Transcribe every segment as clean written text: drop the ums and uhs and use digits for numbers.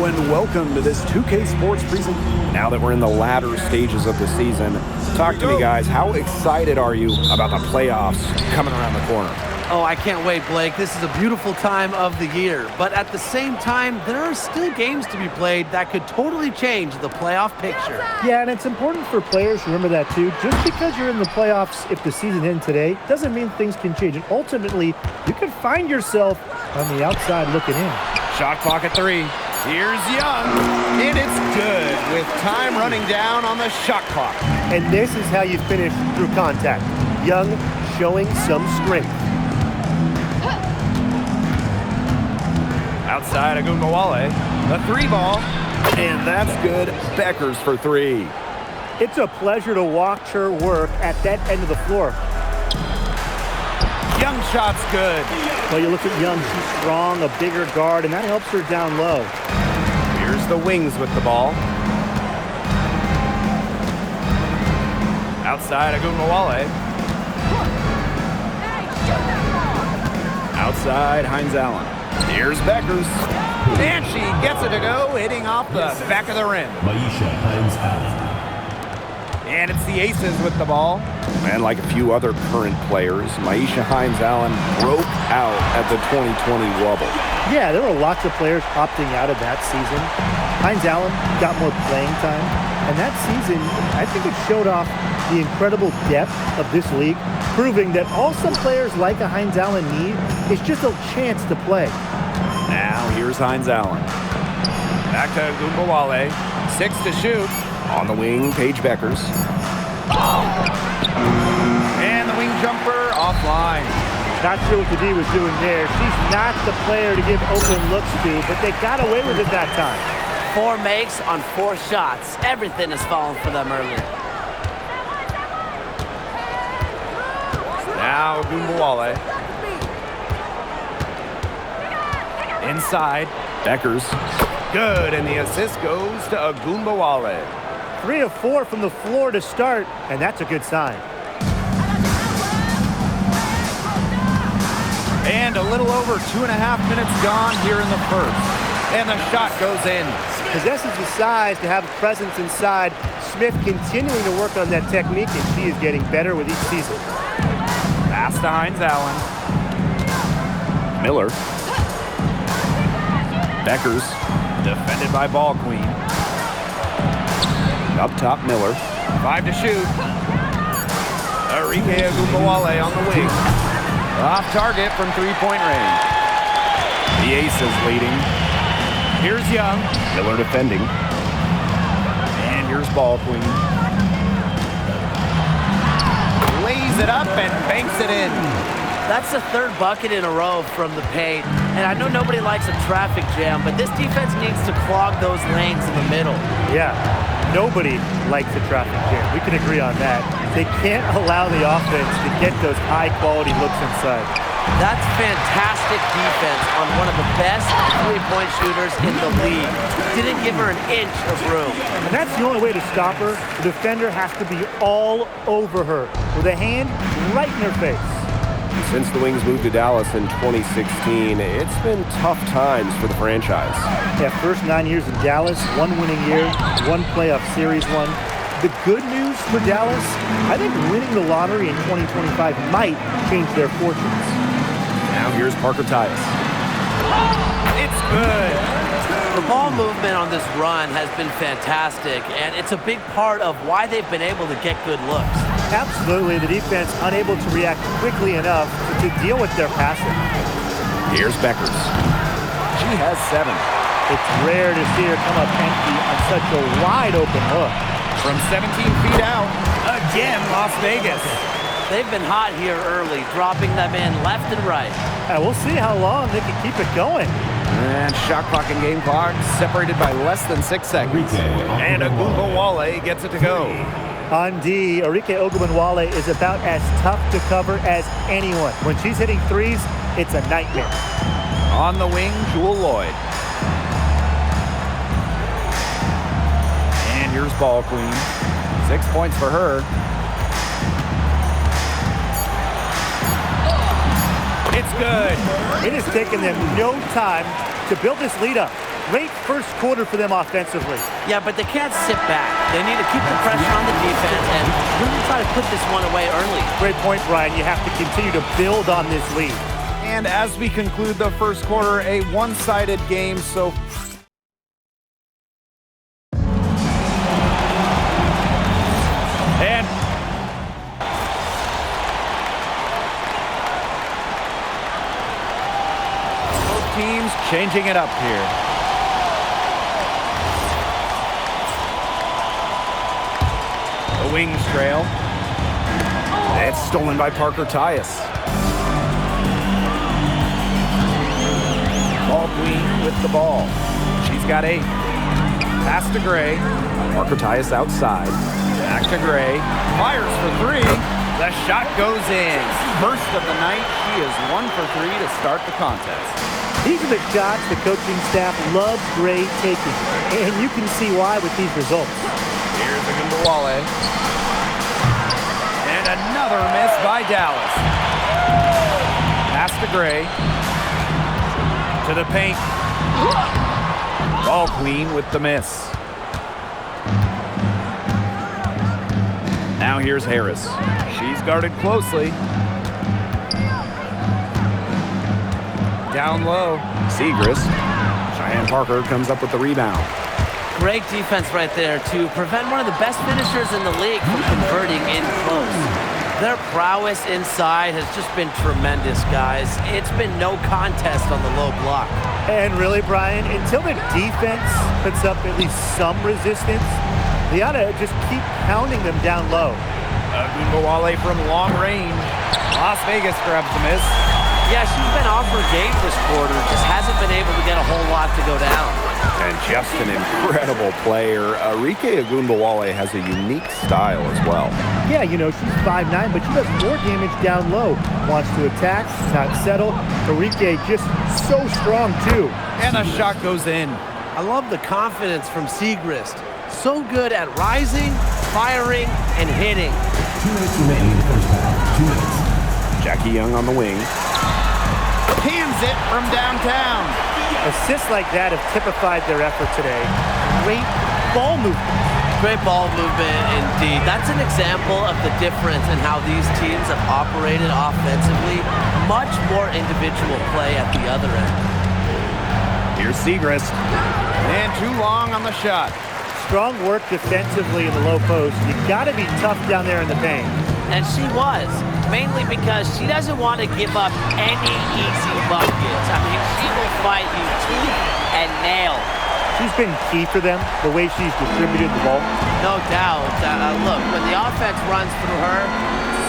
Hello and welcome to this 2K Sports presentation. Now that we're in the latter stages of the season, talk to me guys, how excited are you about the playoffs coming around the corner? Oh, I can't wait, Blake. This is a beautiful time of the year. But at the same time, there are still games to be played that could totally change the playoff picture. Yeah, and it's important for players to remember that too. Just because you're in the playoffs, if the season ends today, doesn't mean things can change. And ultimately, you could find yourself on the outside looking in. Shot clock at 3. Here's Young, and it's good with time running down on the shot clock. And this is how you finish through contact. Young showing some strength. Outside Wnba, the 3 ball. And that's good. Beckers for 3. It's a pleasure to watch her work at that end of the floor. Young shot's good. Well, you look at Young, she's strong, a bigger guard, and that helps her down low. Here's the Wings with the ball. Outside Wnba. Outside Hines Allen. Here's Beckers. And she gets it to go, hitting off the back of the rim. Hines Allen. And it's the Aces with the ball. And like a few other current players, Maisha Hines Allen broke out at the 2020 Wubble. Yeah, there were lots of players opting out of that season. Hines Allen got more playing time. And that season, I think it showed off the incredible depth of this league, proving that all some players like a Hines Allen need is just a chance to play. Now here's Hines Allen. Back to Wnba. 6 to shoot. On the wing, Paige Beckers. And the wing jumper offline. Not sure what the D was doing there. She's not the player to give open looks to, but they got away with it that time. 4 makes on 4 shots. Everything is falling for them early. Now Wnba. Inside. Beckers. Good, and the assist goes to Wnba. 3 of 4 from the floor to start, and that's a good sign. And a little over 2.5 minutes gone here in the first. And the shot goes in. Possesses the size to have presence inside. Smith continuing to work on that technique, and she is getting better with each season. Pass to Hines Allen. Miller. Beckers. Defended by Ball Queen. Up top, Miller. 5 to shoot. Enrique Wnba on the wing. Off target from 3-point range. The Aces leading. Here's Young. Miller defending. And here's Ball Queen. Lays it up and banks it in. That's the 3rd bucket in a row from the paint. And I know nobody likes a traffic jam, but this defense needs to clog those lanes in the middle. Yeah, nobody likes a traffic jam. We can agree on that. They can't allow the offense to get those high-quality looks inside. That's fantastic defense on one of the best 3-point shooters in the league. Didn't give her an inch of room. And that's the only way to stop her. The defender has to be all over her with a hand right in her face. Since the Wings moved to Dallas in 2016, it's been tough times for the franchise. Yeah, first 9 years in Dallas, 1 winning year, 1 playoff series won. The good news for Dallas, I think winning the lottery in 2025 might change their fortunes. Now here's Parker Tyus. It's good. The ball movement on this run has been fantastic, and it's a big part of why they've been able to get good looks. Absolutely, the defense unable to react quickly enough to deal with their passing. Here's Beckers. She has 7. It's rare to see her come up empty on such a wide open look. From 17 feet out, again, Las Vegas. They've been hot here early, dropping them in left and right. We'll see how long they can keep it going. And shot clock and game clock separated by less than 6 seconds. And Wnba gets it to go. On D, Enrique Wnba is about as tough to cover as anyone. When she's hitting threes, it's a nightmare. On the wing, Jewel Lloyd. And here's Ball Queen. 6 points for her. It's good. It has taken them no time to build this lead up. Great first quarter for them offensively. Yeah, but they can't sit back. They need to keep the pressure on the defense and really try to put this one away early. Great point, Brian. You have to continue to build on this lead. And as we conclude the first quarter, a one-sided game, so and both teams changing it up here. The wings trail. It's stolen by Parker Tyus. Ball queen with the ball. She's got 8. Pass to Gray. Parker Tyus outside. Back to Gray. Fires for 3. The shot goes in. First of the night. She is 1 for 3 to start the contest. These are the shots the coaching staff loves Gray taking, and you can see why with these results. Here's Wnba. And another miss by Dallas. Pass to Gray. To the paint. Ball queen with the miss. Now here's Harris. She's guarded closely. Down low. Segrist. Cheyenne Parker comes up with the rebound. Great defense right there to prevent one of the best finishers in the league from converting in close. Their prowess inside has just been tremendous, guys. It's been no contest on the low block. And really, Brian, until the defense puts up at least some resistance, they ought to just keep pounding them down low. Wnba from long range. Las Vegas grabs the miss. Yeah, she's been off her game this quarter. Just hasn't been able to get a whole lot to go down. And just an incredible player. Arike Wnba has a unique style as well. Yeah, you know, she's 5'9", but she does more damage down low. Wants to attack, not settle. Arike just so strong, too. And a shot goes in. I love the confidence from Segrist. So good at rising, firing, and hitting. 2 minutes remaining in the first half. 2 minutes. Jackie Young on the wing. Pans it from downtown. Assists like that have typified their effort today. Great ball movement. Great ball movement indeed. That's an example of the difference in how these teams have operated offensively. Much more individual play at the other end. Here's Segrist. And too long on the shot. Strong work defensively in the low post. You got to be tough down there in the paint. And she was, mainly because she doesn't want to give up any easy buckets. I mean, she will fight you tooth and nail. She's been key for them, the way she's distributed the ball. No doubt. Look, when the offense runs through her,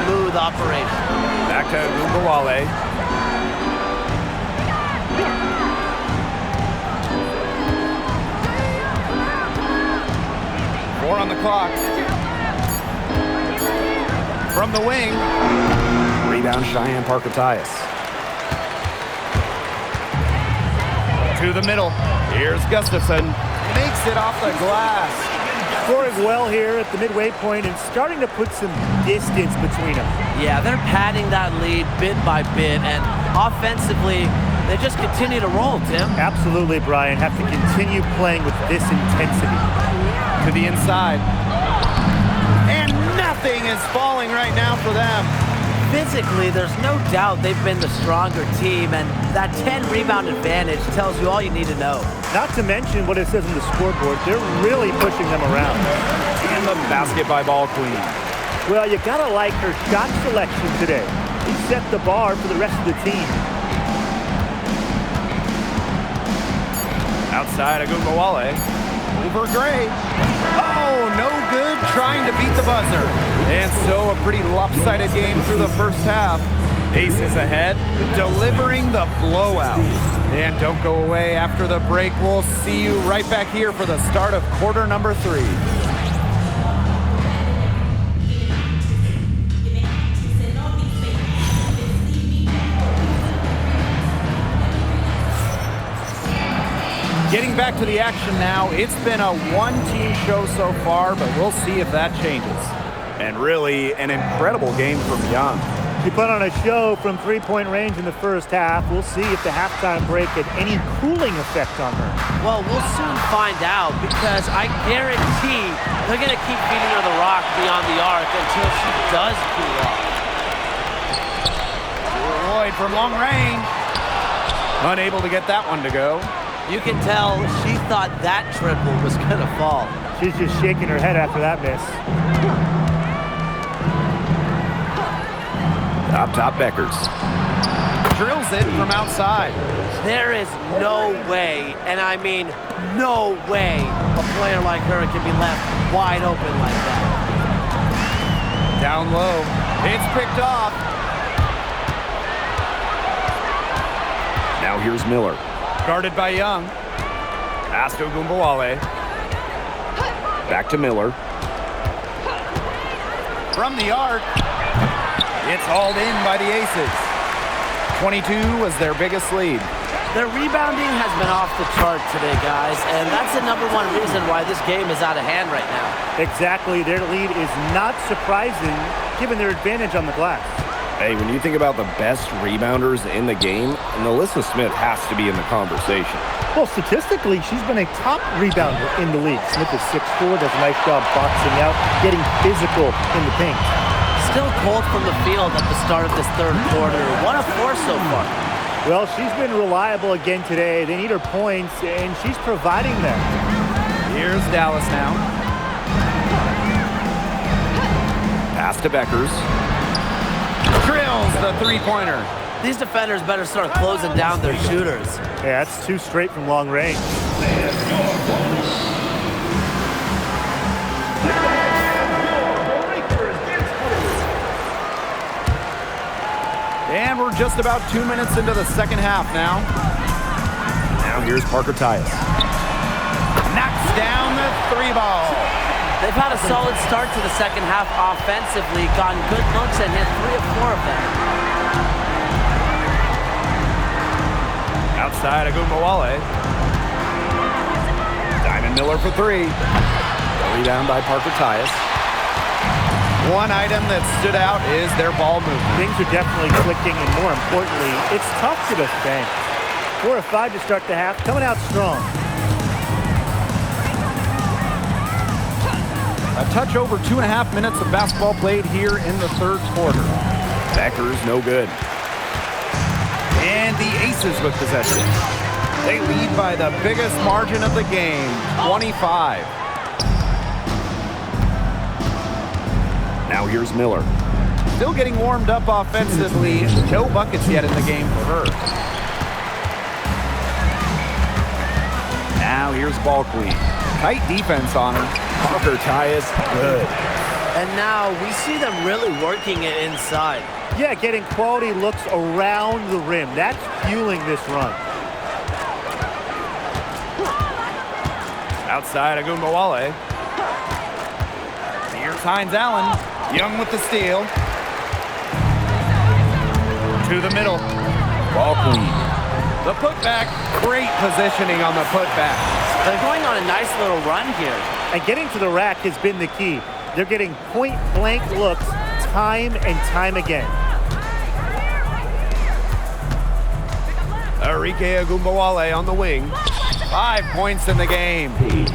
smooth operation. Back to Wnba. 4 on the clock. From the wing. Rebound Cheyenne Parker Tyus. To the middle. Here's Gustafson. Makes it off the glass. Scoring well here at the midway point and starting to put some distance between them. Yeah, they're padding that lead bit by bit, and offensively, they just continue to roll, Tim. Absolutely, Brian. Have to continue playing with this intensity. To the inside. And nothing is falling right now for them. Physically, there's no doubt they've been the stronger team, and that 10-rebound advantage tells you all you need to know. Not to mention what it says on the scoreboard. They're really pushing them around. And the basket by Ball Queen. Well, you gotta like her shot selection today. He set the bar for the rest of the team. Outside of Wnba. Over Gray. Oh, no good trying to beat the buzzer. And so a pretty lopsided game through the first half. Aces ahead, delivering the blowout. And don't go away after the break. We'll see you right back here for the start of quarter number 3. Getting back to the action now. It's been a one-team show so far, but we'll see if that changes. And really an incredible game from Young. She put on a show from three-point range in the first half. We'll see if the halftime break had any cooling effect on her. Well, we'll soon find out because I guarantee they're going to keep feeding her the rock beyond the arc until she does cool off. Lloyd from long range. Unable to get that one to go. You can tell she thought that triple was going to fall. She's just shaking her head after that miss. Top Beckers. Drills it from outside. There is no way, and I mean no way, a player like her can be left wide open like that. Down low. It's picked off. Now here's Miller. Guarded by Young. Pass to Wnba. Back to Miller. From the arc. It's hauled in by the Aces. 22 was their biggest lead. Their rebounding has been off the chart today, guys, and that's the #1 reason why this game is out of hand right now. Exactly. Their lead is not surprising given their advantage on the glass. Hey, when you think about the best rebounders in the game, Alyssa Smith has to be in the conversation. Well, statistically, she's been a top rebounder in the league. Smith is 6'4", does a nice job boxing out, getting physical in the paint. Still cold from the field at the start of this third quarter. 1 of 4 so far. Well, she's been reliable again today. They need her points, and she's providing them. Here's Dallas now. Pass to Beckers. Drills the three-pointer. These defenders better start closing down their shooters. Yeah, that's 2 straight from long range. And we're just about 2 minutes into the second half now. Now here's Parker Tyus. Knocks down the 3-ball. They've had a solid start to the second half offensively, gotten good looks and hit 3 of 4 of them. Outside of Wnba. Diamond Miller for 3. Rebound by Parker Tyus. One item that stood out is their ball movement. Things are definitely clicking, and more importantly, it's tough to defend. 4 of 5 to start the half, coming out strong. A touch over 2.5 minutes of basketball played here in the third quarter. Beckers, no good. And the Aces with possession. They lead by the biggest margin of the game, 25. Now here's Miller. Still getting warmed up offensively. No buckets yet in the game for her. Now here's Ball Queen. Tight defense on her. Parker Tyus, good. And now we see them really working it inside. Yeah, getting quality looks around the rim. That's fueling this run. Outside of Wnba. Here's Hines Allen. Young with the steal. To the middle. Ball Queen. The putback. Great positioning on the putback. They're going on a nice little run here. And getting to the rack has been the key. They're getting point-blank looks time and time again. Arike Wnba on the wing. 5 points in the game.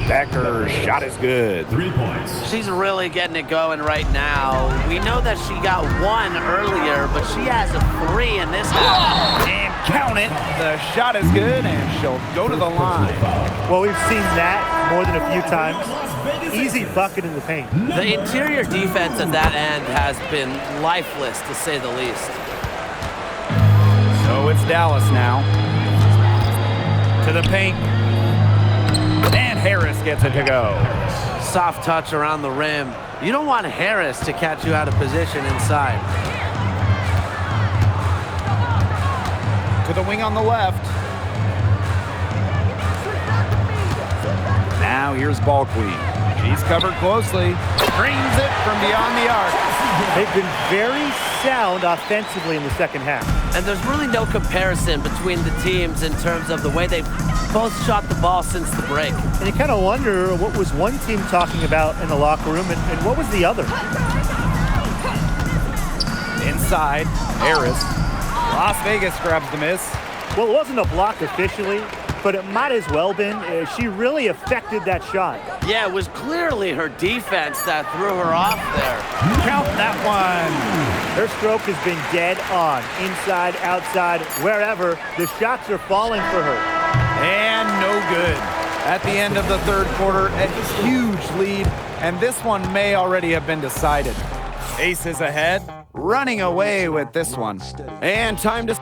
Becker's shot is good. 3 points. She's really getting it going right now. We know that she got 1 earlier, but she has a 3 in this half. And count it. The shot is good, and she'll go to the line. Well, we've seen that more than a few times. Easy bucket in the paint. The interior defense at that end has been lifeless, to say the least. So it's Dallas now. To the paint. And Harris gets it to go. Soft touch around the rim. You don't want Harris to catch you out of position inside. To the wing on the left. Now here's Ball Queen. She's covered closely. Screens it from beyond the arc. They've been very sound offensively in the second half. And there's really no comparison between the teams in terms of the way they've both shot the ball since the break. And you kind of wonder what was one team talking about in the locker room and what was the other? Inside. Harris. Las Vegas grabs the miss. Well, it wasn't a block officially, but it might as well been. She really affected that shot. Yeah, it was clearly her defense that threw her off there. Count that one. Her stroke has been dead on. Inside, outside, wherever. The shots are falling for her. And no good. At the end of the third quarter, a huge lead, and this one may already have been decided. Aces ahead, running away with this one. And time to...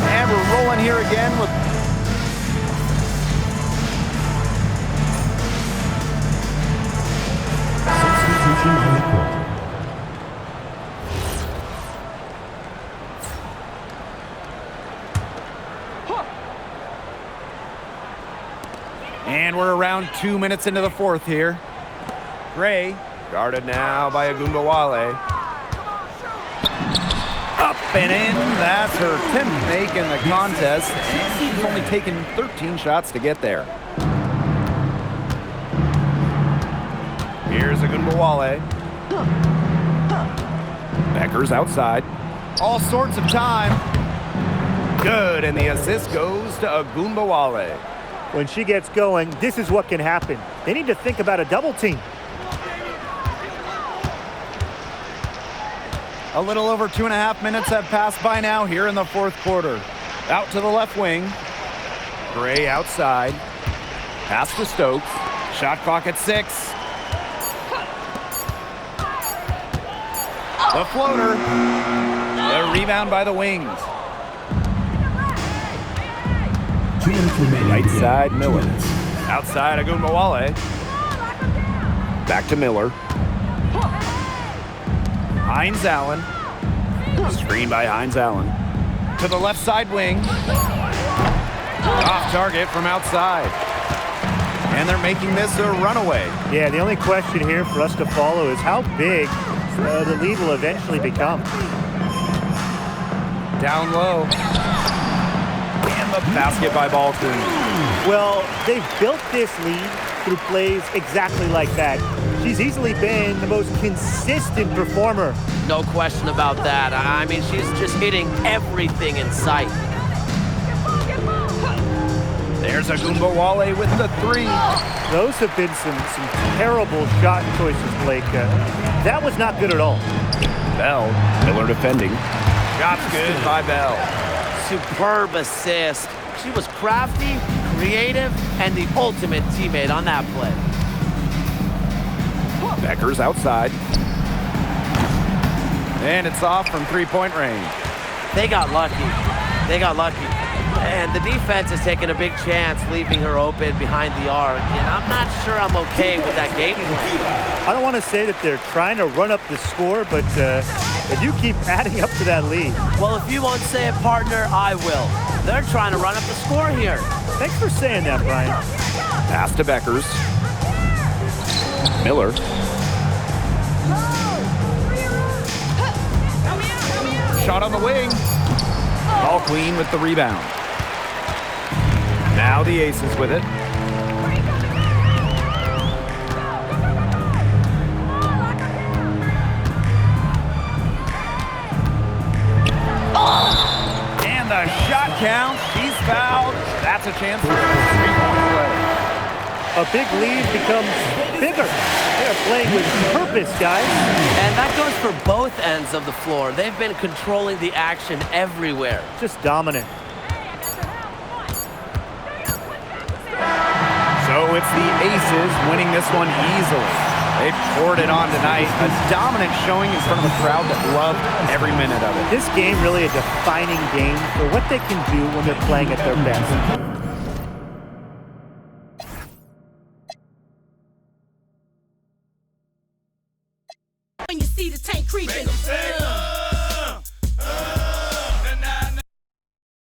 And we're rolling here again with... Substitution on the court. And we're around 2 minutes into the fourth here. Gray, guarded now by Wnba. Up and in. That's her 10th make in the contest. And she's only taken 13 shots to get there. Here's Wnba. Becker's outside. All sorts of time. Good, and the assist goes to Wnba. When she gets going, this is what can happen. They need to think about a double team. A little over 2.5 minutes have passed by now here in the fourth quarter. Out to the left wing. Gray outside. Pass to Stokes. Shot clock at 6. The floater. The rebound by the wings. 2 minutes remaining. Right side, Miller. Outside Wnba. Back to Miller. Hines Allen. Screen by Hines Allen. To the left side wing. Off target from outside. And they're making this a runaway. Yeah, the only question here for us to follow is how big the lead will eventually become. Down low. And the basket by ball queen. Well, they've built this lead through plays exactly like that. She's easily been the most consistent performer. No question about that. I mean, she's just hitting everything in sight. There's Wnba with the 3. Those have been some terrible shot choices, Blake. That was not good at all. Bell. Miller defending. Shots good by Bell. Superb assist. She was crafty, creative, and the ultimate teammate on that play. Becker's outside. And it's off from 3-point range. They got lucky. They got lucky. And the defense is taking a big chance, leaving her open behind the arc. And I'm not sure I'm okay with that game plan. I don't want to say that they're trying to run up the score, but they do keep adding up to that lead. Well, if you won't say it, partner, I will. They're trying to run up the score here. Thanks for saying that, Brian. Pass to Beckers. Miller. Shot on the wing. Ball queen with the rebound. Now the Aces with it. And the shot count. She's fouled. That's a chance for a 3-point play. A big lead becomes bigger. They're playing with purpose, guys. And that goes for both ends of the floor. They've been controlling the action everywhere. Just dominant. So it's the Aces winning this one easily. They poured it on tonight. A dominant showing in front of a crowd that loved every minute of it. This game really a defining game for what they can do when they're playing at their best. When you see the tank creeping.